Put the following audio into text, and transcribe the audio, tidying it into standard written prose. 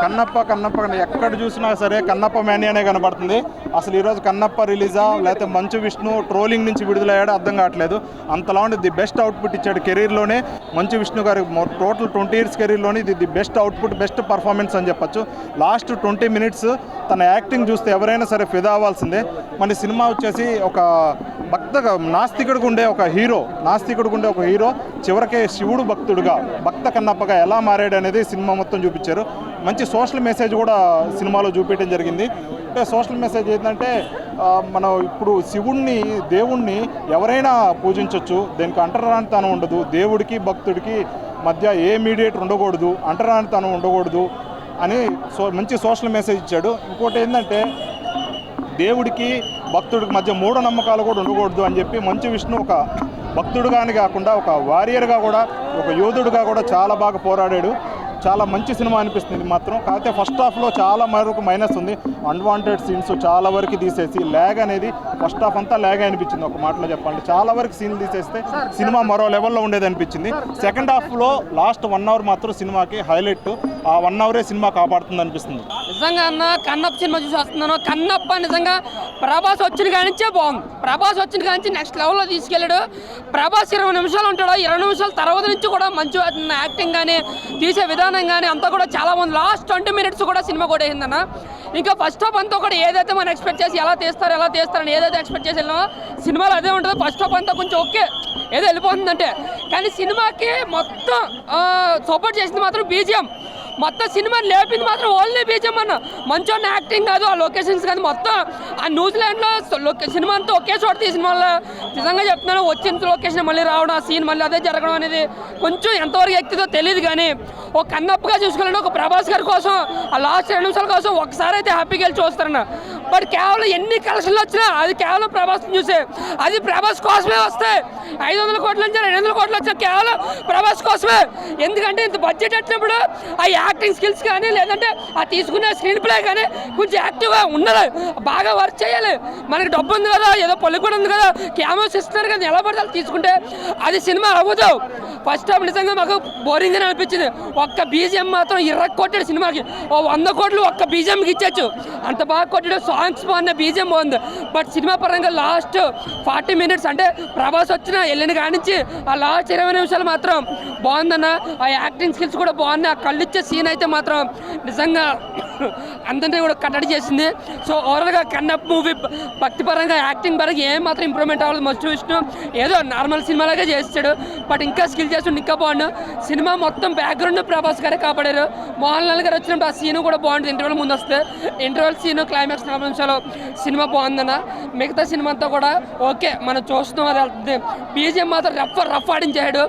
కన్నప్ప కన్నప్ప ఎక్కడ చూసినా సరే కన్నప్ప మేనియానే కనబడుతుంది. అసలు ఈరోజు కన్నప్ప రిలీజా లేకపోతే మంచు విష్ణు ట్రోలింగ్ నుంచి విడుదలయ్యాడో అర్థం కావట్లేదు. అంతలా ఉండి ది బెస్ట్ అవుట్పుట్ ఇచ్చాడు కెరీర్లోనే. మంచు విష్ణు గారి టోటల్ 20 years కెరీర్లోని the best output, best performance అని చెప్పచ్చు. లాస్ట్ 20 minutes తన యాక్టింగ్ చూస్తే ఎవరైనా సరే ఫిదా అవ్వాల్సిందే. మన సినిమా వచ్చేసి ఒక నాస్తికుడిగా ఉండే ఒక హీరో చివరికి శివుడు భక్త కన్నప్పగా ఎలా మారాడు అనేది సినిమా మొత్తం చూపించారు. మంచి సోషల్ మెసేజ్ కూడా సినిమాలో చూపించడం జరిగింది. అంటే సోషల్ మెసేజ్ ఏంటంటే మనం ఇప్పుడు శివుణ్ణి, దేవుణ్ణి ఎవరైనా పూజించవచ్చు, దీనికి అంటరానితనం ఉండదు. దేవుడికి భక్తుడికి మధ్య ఏ మీడియేటర్ ఉండకూడదు, అంటరానితనం ఉండకూడదు అని మంచి సోషల్ మెసేజ్ ఇచ్చాడు. ఇంకోటి ఏంటంటే దేవుడికి భక్తుడికి మధ్య మూఢనమ్మకాలు కూడా ఉండకూడదు అని చెప్పి మంచు విష్ణు ఒక భక్తుడుగాని కాకుండా ఒక వారియర్గా కూడా, ఒక యోధుడుగా కూడా చాలా బాగా పోరాడాడు. చాలా మంచి సినిమా అనిపిస్తుంది మాత్రం. కాకపోతే ఫస్ట్ హాఫ్లో చాలా వరకు మైనస్ ఉంది. అన్వాంటెడ్ సీన్స్ చాలా వరకు తీసేసి ల్యాగ్ అనేది ఫస్ట్ హాఫ్ అంతా ల్యాగ్ అనిపించింది. ఒక మాటలో చెప్పాలంటే చాలా వరకు సీన్లు తీసేస్తే సినిమా మరో లెవెల్లో ఉండేది అనిపించింది. సెకండ్ హాఫ్లో లాస్ట్ 1 hour మాత్రం సినిమాకి హైలైట్. ఆ 1 hour సినిమా కాపాడుతుంది అనిపిస్తుంది. నిజంగా అన్న కన్నప్ప సినిమా చూసి వస్తున్నాను. కన్నప్ప నిజంగా ప్రభాస్ వచ్చిన కానించే బాగుంది. ప్రభాస్ వచ్చిన కానించి నెక్స్ట్ లెవెల్లో తీసుకెళ్ళాడు. ప్రభాస్ 20 నిమిషాలు ఉంటాడు. 20 నిమిషాల తర్వాత నుంచి కూడా మంచి యాక్టింగ్ కానీ, తీసే విధానం కానీ అంతా కూడా చాలా బాగుంది. లాస్ట్ 20 minutes కూడా సినిమా కూడా అయిందన్న. ఇంకా ఫస్ట్ హాఫ్ అంతా కూడా ఏదైతే మనం ఎక్స్పెక్ట్ చేసి ఎలా తీస్తారని ఏదైతే ఎక్స్పెక్ట్ చేసి వెళ్ళామో సినిమాలో అదే ఉంటుంది. ఫస్ట్ హాఫ్ అంతా కొంచెం ఓకే ఏదో వెళ్ళిపోతుందంటే, కానీ సినిమాకి మొత్తం సపోర్ట్ చేసింది మాత్రం బీజిఎం. మొత్తం సినిమా లేపింది మాత్రం ఓన్లీ బీజిఎం అన్న. మంచోన్న యాక్టింగ్ కాదు, ఆ లొకేషన్స్ కాదు, మొత్తం ఆ న్యూజిలాండ్లో సినిమా అంతా ఒకే చోట తీసిన వల్ల నిజంగా చెప్తున్నాను, వచ్చిన లొకేషన్ మళ్ళీ రావడం, ఆ సీన్ మళ్ళీ అదే జరగడం అనేది కొంచెం ఎంతవరకు ఎక్కిందో తెలియదు. కానీ ఒక కన్నప్పగా చూసుకోవాలంటే ఒక ప్రభాస్ గారి కోసం ఆ లాస్ట్ 2 నిమిషాల కోసం ఒకసారి అయితే హ్యాపీగా వెళ్ళి చూస్తారన్న. బట్ కేవలం ఎన్ని కలెక్షన్లు వచ్చినా అది కేవలం ప్రభాస్ చూసే, అది ప్రభాస్ కోసమే వస్తాయి. 500 కోట్ల నుంచి 200 కోట్లు వచ్చినా కేవలం ప్రభాస్ కోసమే. ఎందుకంటే ఇంత బడ్జెట్ వచ్చినప్పుడు ఆ యాక్టింగ్ స్కిల్స్ కానీ, లేదంటే ఆ తీసుకునే స్క్రీన్ ప్లే కానీ కొంచెం యాక్టివ్గా ఉండాలి, బాగా వర్క్ చేయాలి. మనకి డబ్బు ఉంది కదా, ఏదో పొలి కూడా ఉంది కదా, క్యామెరాస్ ఇస్తున్నారు కదా, ఎలా పడితే తీసుకుంటే అది సినిమా అవ్వదు. ఫస్ట్ హాఫ్ నిజంగా మాకు బోరింగ్ అని అనిపించింది. ఒక్క బీజిఎం మాత్రం కొట్టాడు సినిమాకి. 100 కోట్లు ఒక్క బీజిఎంకి ఇచ్చచ్చు, అంత బాగా కొట్టాడు. సాంగ్స్ బాగున్నాయి, బీజిఎం బాగుంది. బట్ సినిమా పరంగా లాస్ట్ 40 minutes అంటే ప్రభాస్ వచ్చిన వెళ్ళిన కానించి ఆ లాస్ట్ 20 నిమిషాలు మాత్రం బాగుందన్న. ఆ యాక్టింగ్ స్కిల్స్ కూడా బాగున్నాయి. ఆ కళ్ళిచ్చే సీన్ అయితే మాత్రం నిజంగా అందరినీ కూడా కట్టడి చేసింది. సో ఓవరాల్గా కన్నప్ప మూవీ భక్తిపరంగా, యాక్టింగ్ పరంగా ఏం మాత్రం ఇంప్రూవ్మెంట్ అవ్వలేదు. మంచు విష్ణు ఏదో నార్మల్ సినిమాలాగే చేస్తాడు, బట్ ఇంకా స్కిల్ చేస్తుండే ఇంకా బాగుండు. సినిమా మొత్తం బ్యాక్గ్రౌండ్ ప్రభాస్ గారే కాపాడారు. మోహన్ లాల్ గారు వచ్చినప్పుడు ఆ సీన్ కూడా బాగుంటుంది. ఇంటర్వెల్ ముందు వస్తే ఇంటర్వెల్ సీన్ క్లైమాక్స్ 4 నిమిషాలు సినిమా బాగుందన్న. మిగతా సినిమా అంతా కూడా ఓకే మనం చూస్తున్నాం, అది వెళ్తుంది. బీజిఎం మాత్రం రఫ్ ఆడించాడు.